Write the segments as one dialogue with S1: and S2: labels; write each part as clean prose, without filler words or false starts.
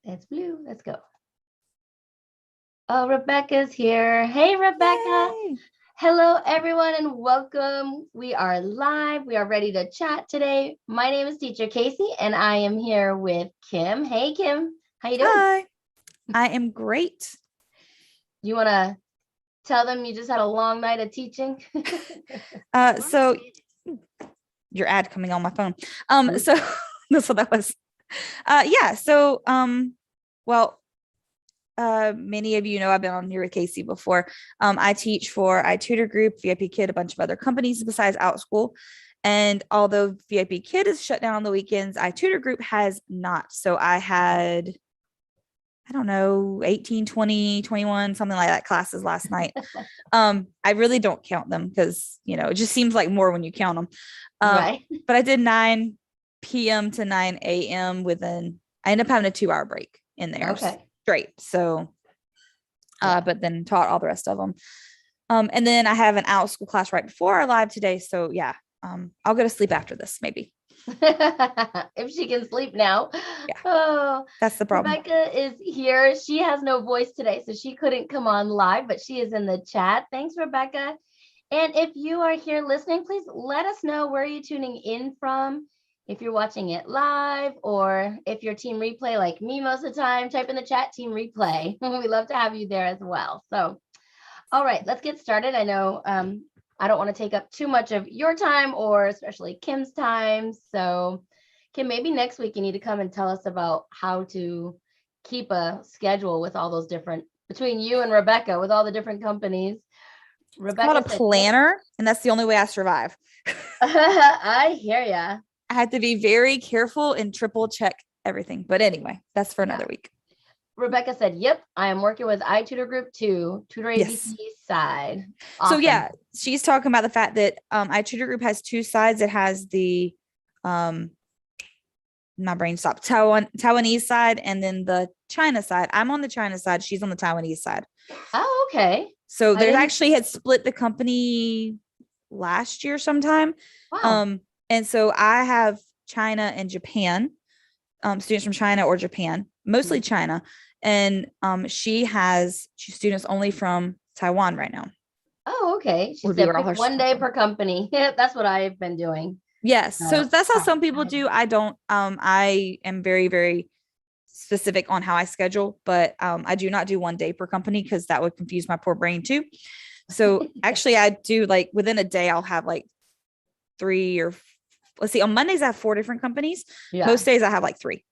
S1: It's blue. Let's go. Oh, Rebecca's here. Hey, Rebecca.
S2: Yay.
S1: Hello, everyone, and welcome. We are live. We are ready to chat today. My name is Teacher Casey, and I am here with Kim. Hey, Kim. How you doing?
S2: Hi. I am great.
S1: You want to tell them you just had a long night of teaching?
S2: So your ad coming on my phone. So that's what that was. Many of you know I've been on here with Casey before. I teach for iTutor Group, VIP Kid, a bunch of other companies besides Outschool. And although VIP Kid is shut down on the weekends, iTutor Group has not. So I had, I don't know, 18, 20, 21, something like that classes last night. I really don't count them because, it just seems like more when you count them.
S1: Right.
S2: But I did 9 p.m. to 9 a.m. I ended up having a 2-hour break in there.
S1: Okay.
S2: Straight. So, but then taught all the rest of them. And then I have an Outschool class right before our live today. So yeah, I'll go to sleep after this, maybe.
S1: If she can sleep now.
S2: Yeah.
S1: Oh,
S2: that's the problem.
S1: Rebecca is here. She has no voice today, so she couldn't come on live, but she is in the chat. Thanks, Rebecca. And if you are here listening, please let us know where you're tuning in from. If you're watching it live, or if you're team replay like me most of the time, type in the chat team replay. We love to have you there as well. So, all right, let's get started. I know I don't want to take up too much of your time, or especially Kim's time. So Kim, maybe next week you need to come and tell us about how to keep a schedule with all those different, between you and Rebecca, with all the different companies.
S2: Rebecca, it's called a planner, and that's the only way I survive.
S1: I hear ya.
S2: I had to be very careful and triple check everything. But anyway, that's for another week.
S1: Rebecca said, yep, I am working with iTutor Group 2, Tutor ABC side.
S2: Awesome. So yeah, she's talking about the fact that iTutor Group has 2 sides. It has the my brain stopped, Taiwanese side, and then the China side. I'm on the China side. She's on the Taiwanese side.
S1: Oh, okay.
S2: So they actually had split the company last year sometime.
S1: Wow.
S2: And so I have China and Japan, students from China or Japan, mostly China. And she has students only from Taiwan right now.
S1: Oh, okay. She said pick 1 day per company. That's what I've been doing.
S2: Yes. So that's how some people do. I don't. I am very, very specific on how I schedule, but I do not do 1 day per company because that would confuse my poor brain too. So actually I do, like, within a day, I'll have like 3 or let's see, on Mondays I have 4 different companies. Yeah. Most days I have like 3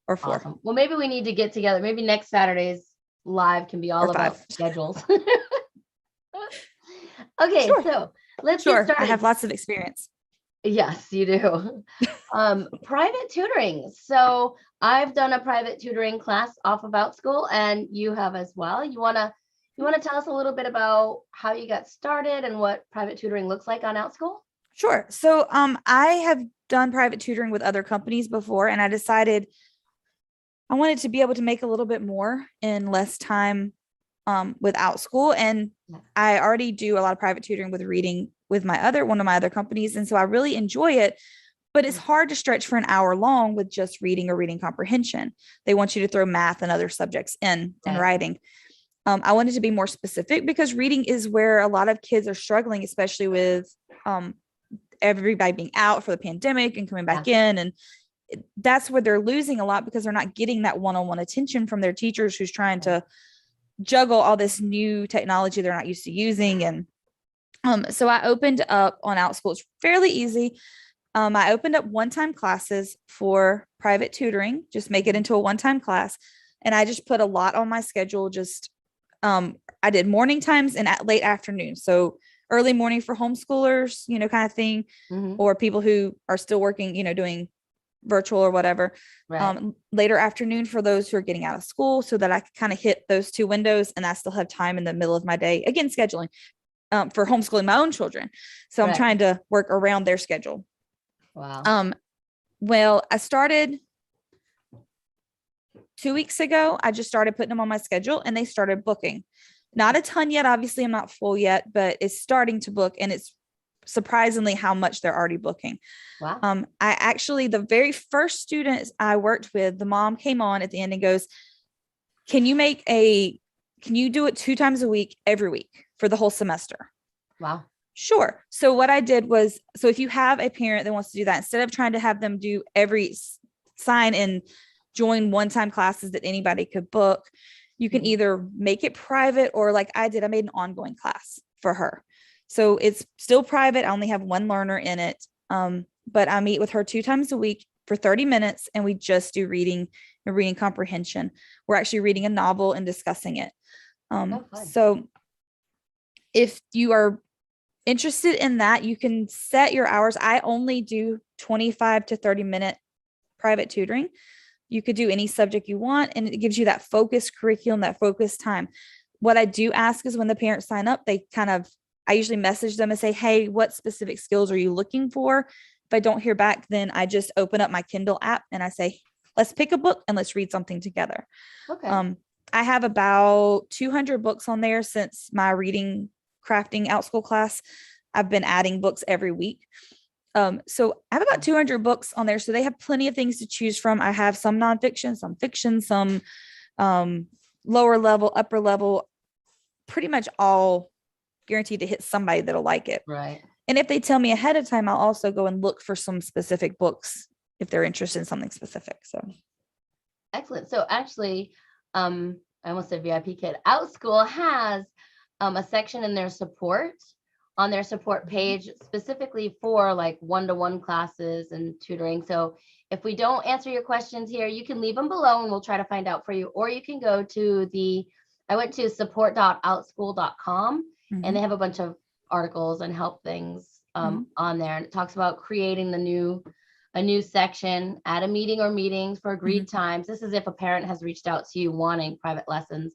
S2: or 4.
S1: Awesome. Well, maybe we need to get together. Maybe next Saturday's live can be all about schedules. Okay, sure. So let's get started.
S2: I have lots of experience.
S1: Yes, you do. Private tutoring. So I've done a private tutoring class off of Outschool, and you have as well. You wanna tell us a little bit about how you got started and what private tutoring looks like on Outschool?
S2: Sure. So I have done private tutoring with other companies before, and I decided I wanted to be able to make a little bit more in less time with Outschool. And I already do a lot of private tutoring with reading with one of my other companies. And so I really enjoy it, but it's hard to stretch for an hour long with just reading or reading comprehension. They want you to throw math and other subjects in writing. I wanted to be more specific because reading is where a lot of kids are struggling, especially with everybody being out for the pandemic and coming back in. And that's where they're losing a lot because they're not getting that one-on-one attention from their teachers who's trying to juggle all this new technology they're not used to using. And so I opened up on Outschool. It's fairly easy. I opened up one-time classes for private tutoring, just make it into a one-time class. And I just put a lot on my schedule. I did morning times and late afternoon. So early morning for homeschoolers, kind of thing, or people who are still working, doing virtual or whatever. Later afternoon for those who are getting out of school, so that I could kind of hit those 2 windows and I still have time in the middle of my day, again, scheduling for homeschooling my own children. So I'm trying to work around their schedule.
S1: Wow.
S2: Well, I started 2 weeks ago. I just started putting them on my schedule and they started booking. Not a ton yet. Obviously I'm not full yet, but it's starting to book, and it's surprisingly how much they're already booking.
S1: Wow.
S2: I actually, the very first students I worked with, the mom came on at the end and goes, can you do it 2 times a week, every week for the whole semester?
S1: Wow.
S2: Sure. So what I did was, so if you have a parent that wants to do that, instead of trying to have them do sign and join one-time classes that anybody could book, you can either make it private, or like I did, I made an ongoing class for her. So it's still private. I only have one learner in it. But I meet with her 2 times a week for 30 minutes, and we just do reading and reading comprehension. We're actually reading a novel and discussing it. So if you are interested in that, you can set your hours. I only do 25 to 30-minute private tutoring. You could do any subject you want, and it gives you that focused curriculum, that focused time. What I do ask is when the parents sign up, I usually message them and say, hey, what specific skills are you looking for? If I don't hear back, then I just open up my Kindle app and I say, let's pick a book and let's read something together.
S1: Okay.
S2: I have about 200 books on there since my reading crafting Outschool class. I've been adding books every week. So I have about 200 books on there. So they have plenty of things to choose from. I have some nonfiction, some fiction, some lower level, upper level, pretty much all guaranteed to hit somebody that'll like it.
S1: Right.
S2: And if they tell me ahead of time, I'll also go and look for some specific books if they're interested in something specific. So
S1: excellent. So actually, I almost said VIP kid. Outschool has a section in their support, on their support page, specifically for like one-to-one classes and tutoring. So if we don't answer your questions here, you can leave them below and we'll try to find out for you. Or you can go to I went to support.outschool.com and they have a bunch of articles and help things on there. And it talks about creating a new section, add a meeting or meetings for agreed times. This is if a parent has reached out to you wanting private lessons.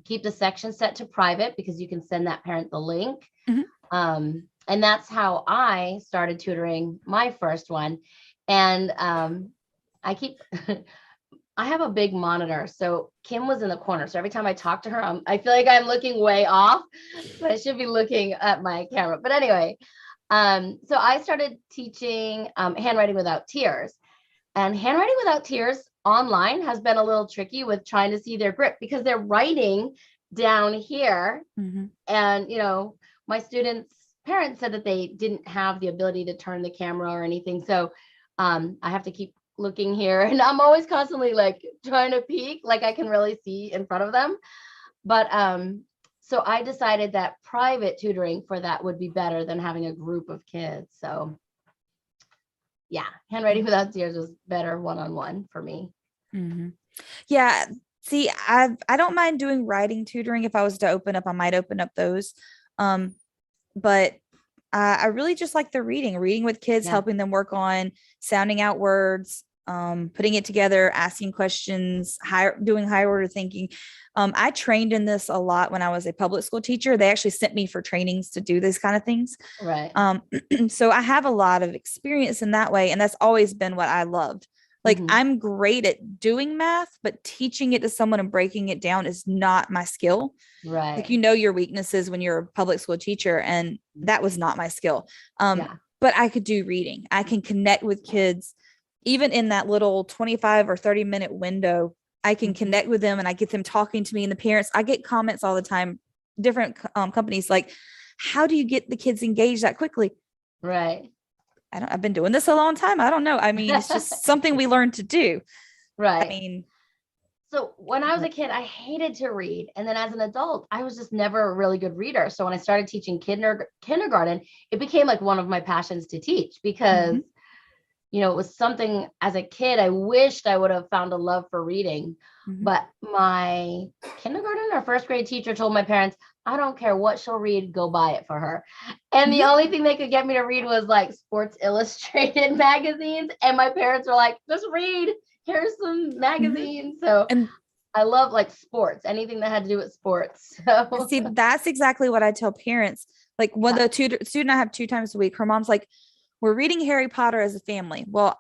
S1: Keep the section set to private because you can send that parent the link. And that's how I started tutoring my first one. And I have a big monitor. So Kim was in the corner. So every time I talk to her, I feel like I'm looking way off, but I should be looking at my camera. But anyway, so I started teaching handwriting without tears. And handwriting without tears online has been a little tricky with trying to see their grip because they're writing down here. And, my students' parents said that they didn't have the ability to turn the camera or anything. So I have to keep looking here, and I'm always constantly like trying to peek, like I can really see in front of them. But so I decided that private tutoring for that would be better than having a group of kids. So yeah, handwriting without tears was better one-on-one for me.
S2: Yeah. See, I don't mind doing writing tutoring. If I was to open up, I might open up those. But I really just like the reading with kids, helping them work on sounding out words, putting it together, asking questions, doing higher order thinking. I trained in this a lot when I was a public school teacher. They actually sent me for trainings to do these kind of things.
S1: Right.
S2: So I have a lot of experience in that way. And that's always been what I loved. Like I'm great at doing math, but teaching it to someone and breaking it down is not my skill.
S1: Right.
S2: Like, your weaknesses when you're a public school teacher, and that was not my skill. But I could do reading. I can connect with kids, even in that little 25 or 30-minute window. I can connect with them and I get them talking to me, and the parents, I get comments all the time, different companies like, how do you get the kids engaged that quickly?
S1: Right.
S2: I've been doing this a long time. I don't know. I mean, it's just something we learned to do.
S1: Right.
S2: I mean,
S1: so when I was a kid, I hated to read. And then as an adult, I was just never a really good reader. So when I started teaching kindergarten, it became like one of my passions to teach because, it was something as a kid, I wished I would have found a love for reading. But my kindergarten or first grade teacher told my parents, I don't care what she'll read, go buy it for her. And the only thing they could get me to read was like Sports Illustrated magazines. And my parents were like, just read, here's some magazines. So I love like sports, anything that had to do with sports. So
S2: see, that's exactly what I tell parents. Like when the student I have 2 times a week, her mom's like, we're reading Harry Potter as a family. Well,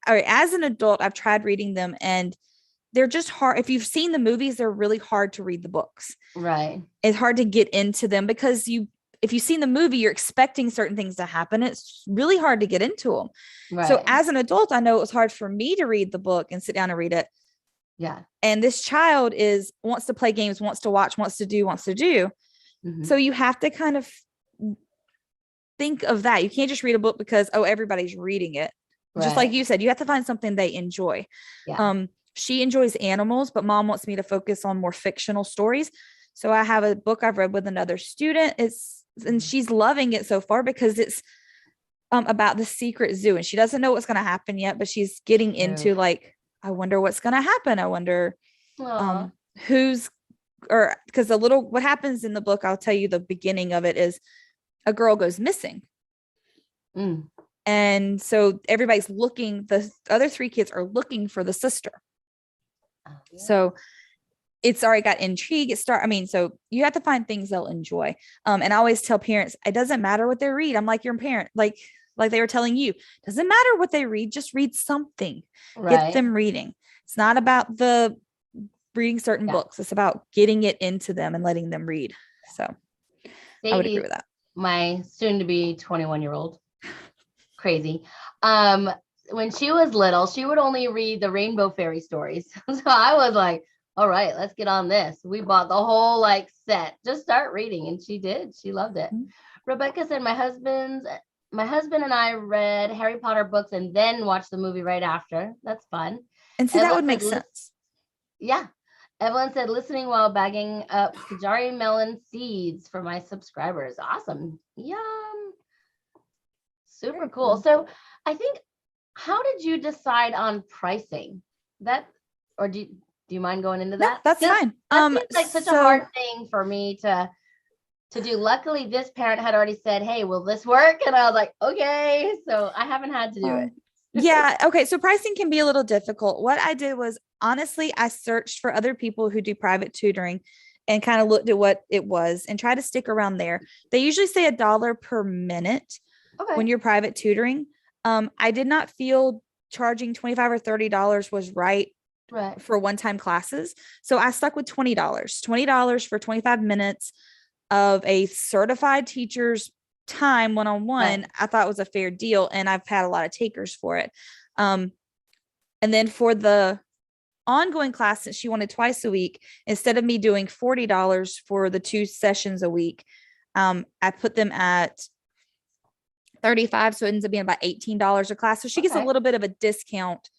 S2: all right, as an adult, I've tried reading them and they're just hard. If you've seen the movies, they're really hard to read the books.
S1: Right.
S2: It's hard to get into them because if you've seen the movie, you're expecting certain things to happen. It's really hard to get into them.
S1: Right.
S2: So as an adult, I know it was hard for me to read the book and sit down and read it.
S1: Yeah.
S2: And this child wants to play games, wants to watch, wants to do.
S1: Mm-hmm.
S2: So you have to kind of think of that. You can't just read a book because, oh, everybody's reading it.
S1: Right.
S2: Just like you said, you have to find something they enjoy.
S1: Yeah.
S2: She enjoys animals, but mom wants me to focus on more fictional stories. So I have a book I've read with another student. And she's loving it so far because it's about the secret zoo, and she doesn't know what's going to happen yet, but she's getting into like, I wonder what's going to happen. I wonder because what happens in the book, I'll tell you the beginning of it is a girl goes missing.
S1: Mm.
S2: And so everybody's looking, the other 3 kids are looking for the sister.
S1: Oh, yeah.
S2: So it's already got intrigue. So you have to find things they'll enjoy. And I always tell parents, it doesn't matter what they read. I'm like your parent, like they were telling you, doesn't matter what they read, just read something, get them reading. It's not about the reading certain books. It's about getting it into them and letting them read. So I would agree with that.
S1: My soon to be 21-year-old, crazy. When she was little, she would only read the Rainbow Fairy stories. So I was like, all right, let's get on this. We bought the whole set, just start reading. And she did. She loved it. Mm-hmm. Rebecca said, my husband and I read Harry Potter books and then watched the movie right after. That's fun.
S2: And so that would make sense.
S1: Yeah. Evelyn said, listening while bagging up Kajari melon seeds for my subscribers. Awesome. Yum. Super cool. So I think, how did you decide on pricing that, or do you mind going into that?
S2: No, that's fine.
S1: That seems such a hard thing for me to do. Luckily, this parent had already said, hey, will this work? And I was like, okay. So I haven't had to do it.
S2: Yeah. Okay. So pricing can be a little difficult. What I did was, honestly, I searched for other people who do private tutoring and kind of looked at what it was and try to stick around there. They usually say $1 per minute when you're private tutoring. I did not feel charging $25 or $30 was right for one-time classes. So I stuck with $20 for 25 minutes of a certified teacher's time one-on-one. I thought was a fair deal, and I've had a lot of takers for it. And then for the ongoing class, since she wanted twice a week, instead of me doing $40 for the 2 sessions a week, I put them at $35, so it ends up being about $18 a class. So she gets a little bit of a discount.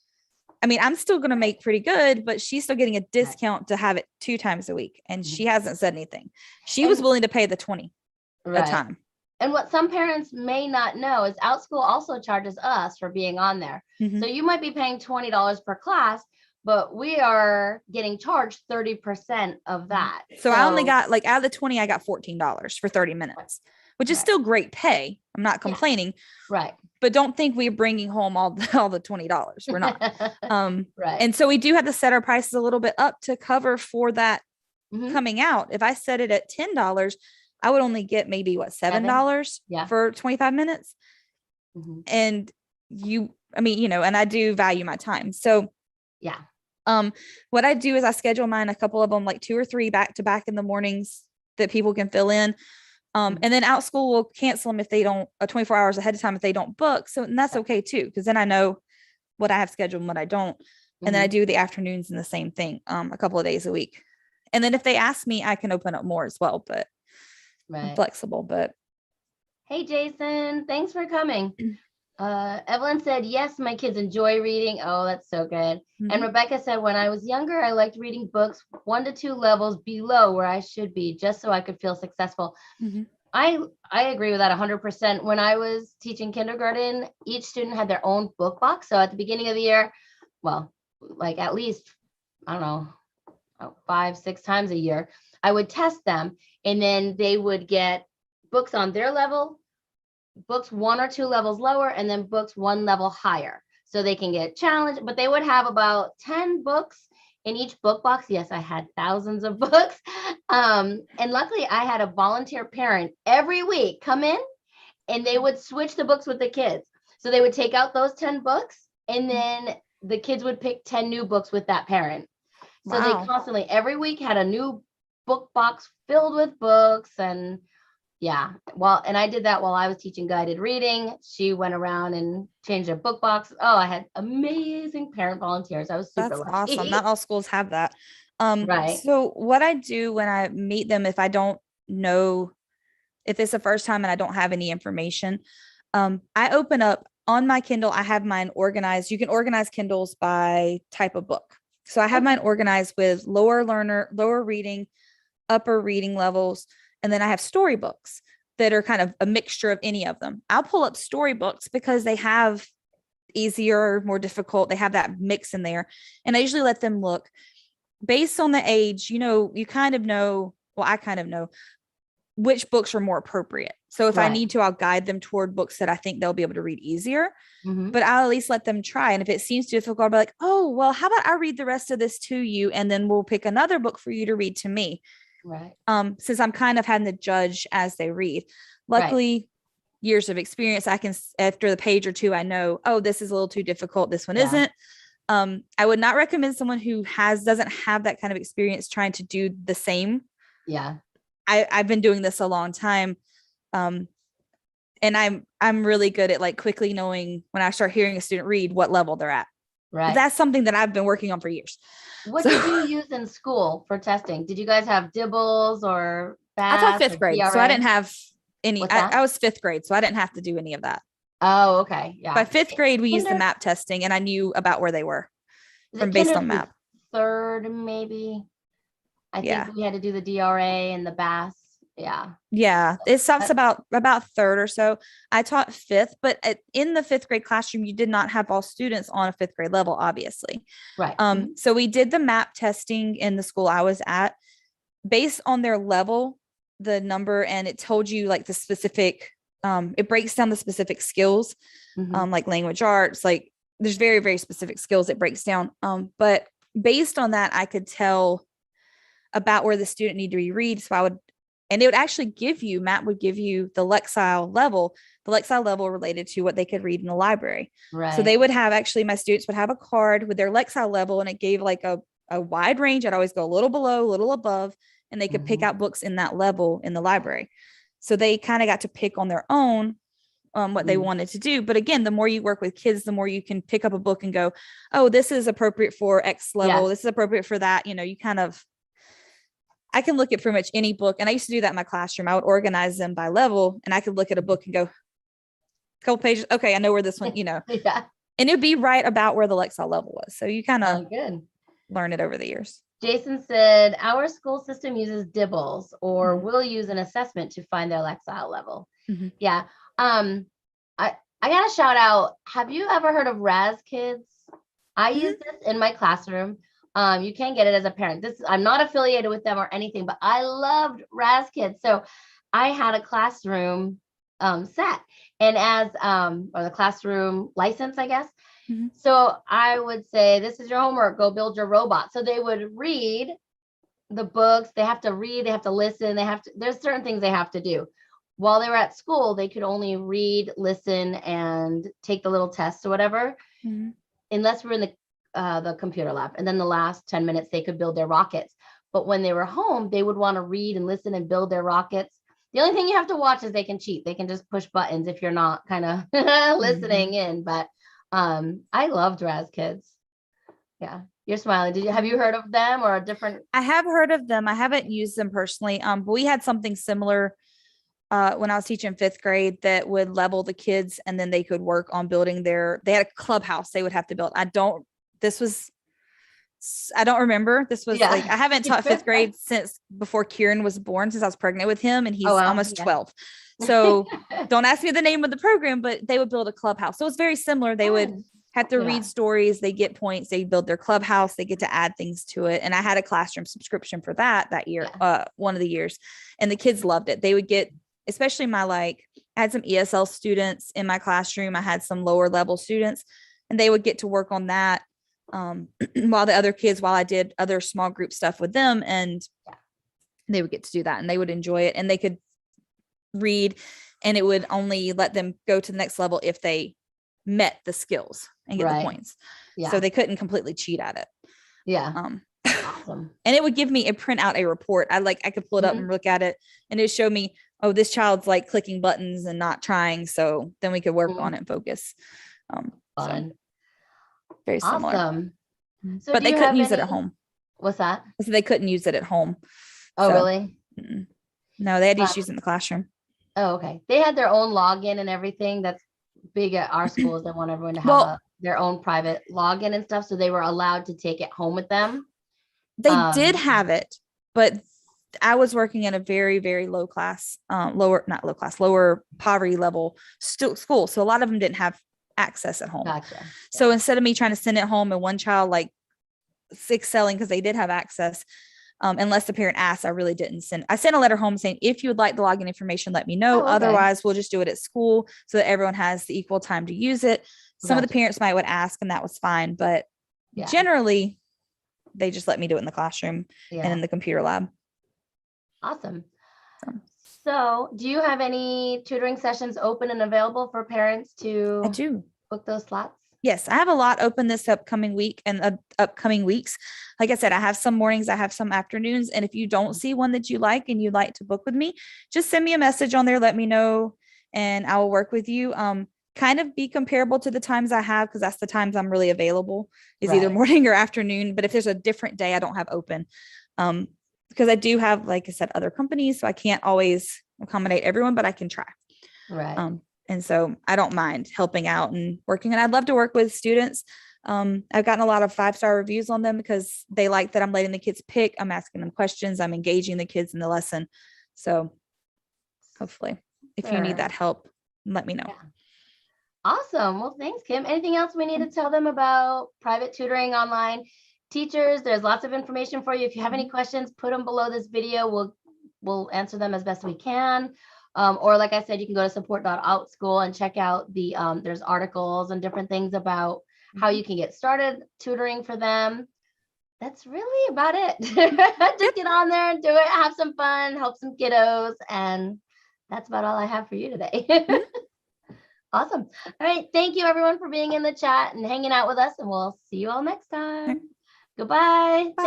S2: I mean, I'm still going to make pretty good, but she's still getting a discount to have it 2 times a week. And she hasn't said anything. She was willing to pay the $20 a time.
S1: And what some parents may not know is Outschool also charges us for being on there. Mm-hmm. So you might be paying $20 per class, but we are getting charged 30% of that.
S2: So I only got, out of the 20, I got $14 for 30 minutes, which is still great pay. I'm not complaining.
S1: Right.
S2: But don't think we're bringing home all the $20. We're not. And so we do have to set our prices a little bit up to cover for that coming out. If I set it at $10, I would only get maybe $7 for 25 minutes. Mm-hmm. And and I do value my time. So what I do is I schedule mine, a couple of them, 2 or 3 back to back in the mornings that people can fill in. And then Outschool will cancel them if they don't 24 hours ahead of time if they don't book. So, and that's okay too, because then I know what I have scheduled and what I don't. And then I do the afternoons and the same thing, a couple of days a week. And then if they ask me, I can open up more as well, but I'm flexible. But
S1: hey, Jason, thanks for coming. Evelyn said, yes, my kids enjoy reading. Oh, that's so good. Mm-hmm. And Rebecca said, when I was younger, I liked reading books 1 to 2 levels below where I should be, just so I could feel successful. Mm-hmm. I agree with that 100%. When I was teaching kindergarten, each student had their own book box. So at the beginning of the year, at least, I don't know, 5-6 times a year, I would test them, and then they would get books on their level, books 1 or 2 levels lower, and then books 1 level higher, so they can get challenged. But they would have about 10 books in each book box. Yes, I had thousands of books. And luckily I had a volunteer parent every week come in, and they would switch the books with the kids. So they would take out those 10 books, and then the kids would pick 10 new books with that parent. So they constantly, every week, had a new book box filled with books. And Yeah. Well, and I did that while I was teaching guided reading. She went around and changed her book box. Oh, I had amazing parent volunteers. I was super
S2: That's awesome.
S1: lucky.
S2: Not all schools have that.
S1: Right.
S2: So what I do when I meet them, if I don't know, if it's the first time and I don't have any information, I open up on my Kindle. I have mine organized. You can organize Kindles by type of book. So I have mine
S1: Okay.
S2: organized with lower reading, upper reading levels, and then I have storybooks that are kind of a mixture of any of them. I'll pull up storybooks because they have easier, more difficult. They have that mix in there. And I usually let them look based on the age, you kind of know, well, I kind of know which books are more appropriate. So if I
S1: Right.
S2: need to, I'll guide them toward books that I think they'll be able to read easier,
S1: Hmm.
S2: but I'll at least let them try. And if it seems difficult, I'll be like, oh, well, how about I read the rest of this to you? And then we'll pick another book for you to read to me.
S1: Right.
S2: Since I'm kind of having to judge as they read.
S1: Right.
S2: Luckily, years of experience, I can, after the page or two, I know, oh, this is a little too difficult. This one
S1: Yeah.
S2: isn't. I would not recommend someone who doesn't have that kind of experience trying to do the same.
S1: Yeah.
S2: I've been doing this a long time. Um, and I'm really good at like quickly knowing when I start hearing a student read what level they're at. But
S1: Right.
S2: that's something that I've been working on for years.
S1: What
S2: So
S1: did you use in school for testing? Did you guys have Dibbles or
S2: I taught
S1: BAS or
S2: fifth grade, so I
S1: DRA?
S2: didn't have any.
S1: What's that?
S2: I was fifth grade, so I didn't have to do any of that.
S1: Oh, okay.
S2: By
S1: Yeah.
S2: fifth grade, we used the
S1: Kinder,
S2: map testing, and I knew about where they were
S1: is it
S2: from based
S1: kinder
S2: on
S1: through
S2: map.
S1: third, maybe? I think
S2: Yeah,
S1: we had to do the DRA and the BAS. Yeah.
S2: yeah. It talks
S1: Uh,
S2: about third or so. I taught fifth, but in the fifth grade classroom, you did not have all students on a fifth grade level, obviously.
S1: right. Mhm.
S2: So we did the map testing in the school I was at based on their level, the number, and it told you like the specific. It breaks down the specific skills,
S1: Mhm.
S2: like language arts, like there's very, very specific skills it breaks down. But based on that, I could tell about where the student needed to be read. So I would, and it would actually give you, Matt would give you the Lexile level related to what they could read in the library. So
S1: Right.
S2: they would have actually, my students would have a card with their Lexile level, and it gave like a wide range. I'd always go a little below, a little above, and they could pick
S1: Mhm.
S2: out books in that level in the library. So they kind of got to pick on their own what they
S1: Mhm.
S2: wanted to do. But again, the more you work with kids, the more you can pick up a book and go, oh, this is appropriate for X level.
S1: Yes.
S2: This is appropriate for that. You kind of, I can look at pretty much any book. And I used to do that in my classroom. I would organize them by level, and I could look at a book and go, a couple pages. Okay, I know where this one,
S1: Yeah.
S2: and it'd be right about where the Lexile level was. So you kind of
S1: Good.
S2: learn it over the years.
S1: Jason said, our school system uses Dibbles or
S2: Mhm.
S1: will use an assessment to find their Lexile level.
S2: Mhm.
S1: Yeah. I got to shout out. Have you ever heard of Raz Kids? I use
S2: Mhm.
S1: this in my classroom. You can get it as a parent. I'm not affiliated with them or anything, but I loved Raz Kids. So I had a classroom set and or the classroom license, I guess.
S2: Mhm.
S1: So I would say, this is your homework, go build your robot. So they would read the books, they have to read, they have to listen, there's certain things they have to do. While they were at school, they could only read, listen, and take the little tests or whatever,
S2: Mhm.
S1: unless we're in the computer lab. And then the last 10 minutes, they could build their rockets. But when they were home, they would want to read and listen and build their rockets. The only thing you have to watch is they can cheat. They can just push buttons if you're not kind of listening
S2: Mhm.
S1: in. But I loved Raz Kids. Yeah. You're smiling. Have you heard of them or a different?
S2: I have heard of them. I haven't used them personally. But we had something similar when I was teaching fifth grade that would level the kids, and then they could work on building they had a clubhouse they would have to build. This was, I don't remember. This was like,
S1: Yeah.
S2: I haven't taught fifth grade since before Kieran was born, since I was pregnant with him, and
S1: Oh,
S2: he's
S1: wow.
S2: almost
S1: Yeah.
S2: 12. So don't ask me the name of the program, but they would build a clubhouse. So it's very similar. They would
S1: Fun.
S2: have to
S1: Yeah.
S2: read stories, they get points, they build their clubhouse, they get to add things to it. And I had a classroom subscription for that year,
S1: Yeah.
S2: one of the years, and the kids loved it. They would get, especially I had some ESL students in my classroom. I had some lower level students, and they would get to work on that while I did other small group stuff with them, and they would get to do that, and they would enjoy it, and they could read, and it would only let them go to the next level if they met the skills and get the
S1: Right.
S2: points.
S1: Yeah.
S2: So they couldn't completely cheat at it.
S1: Yeah.
S2: Um,
S1: Awesome.
S2: and it would give me print out a report. I could pull it up and look at it, and it showed me oh, this child's like clicking buttons and not trying. So then we could work on it and focus. So
S1: Fun.
S2: very similar.
S1: Awesome. So
S2: But
S1: do
S2: they
S1: you
S2: couldn't
S1: have
S2: use it
S1: any?
S2: at home.
S1: What's that?
S2: So they couldn't use it at home.
S1: Oh,
S2: So,
S1: really?
S2: no, they had to
S1: Um,
S2: use in the classroom.
S1: Oh, okay. They had their own login and everything. That's big at our schools. They want everyone to have
S2: Well,
S1: their own private login and stuff. So they were allowed to take it home with them.
S2: they did have it, but I was working in a very, very low class, lower poverty level school. So a lot of them didn't have access at home.
S1: Gotcha.
S2: So instead of me trying to send it home and one child like excelling because they did have access, unless the parent asked, I sent a letter home saying, if you would like the login information, let me know.
S1: Oh, okay.
S2: Otherwise, we'll just do it at school so that everyone has the equal time to use it. Some of the
S1: Gotcha.
S2: parents would ask, and that was fine. But generally, they just let me do it in the classroom and in the computer lab.
S1: Awesome. So do you have any tutoring sessions open and available for parents to
S2: I do.
S1: book those slots?
S2: Yes, I have a lot open this upcoming week and upcoming weeks. Like I said, I have some mornings, I have some afternoons. And if you don't see one that you like and you'd like to book with me, just send me a message on there, let me know, and I will work with you. Kind of be comparable to the times I have, because that's the times I'm really available, is either morning or afternoon. But if there's a different day I don't have open, because I do have, like I said, other companies, so I can't always accommodate everyone, but I can try.
S1: Right.
S2: And so I don't mind helping out and working. And I'd love to work with students. I've gotten a lot of 5-star reviews on them because they like that I'm letting the kids pick. I'm asking them questions. I'm engaging the kids in the lesson. So hopefully, if you need that help, let me know.
S1: Yeah. Awesome. Well, thanks, Kim. Anything else we need to tell them about private tutoring online? Teachers, there's lots of information for you. If you have any questions, put them below this video. We'll answer them as best we can. Or like I said, you can go to support.outschool and check out there's articles and different things about how you can get started tutoring for them. That's really about it. Just get on there and do it, have some fun, help some kiddos. And that's about all I have for you today. Awesome. All right. Thank you everyone for being in the chat and hanging out with us, and we'll see you all next time. Goodbye.
S2: Bye.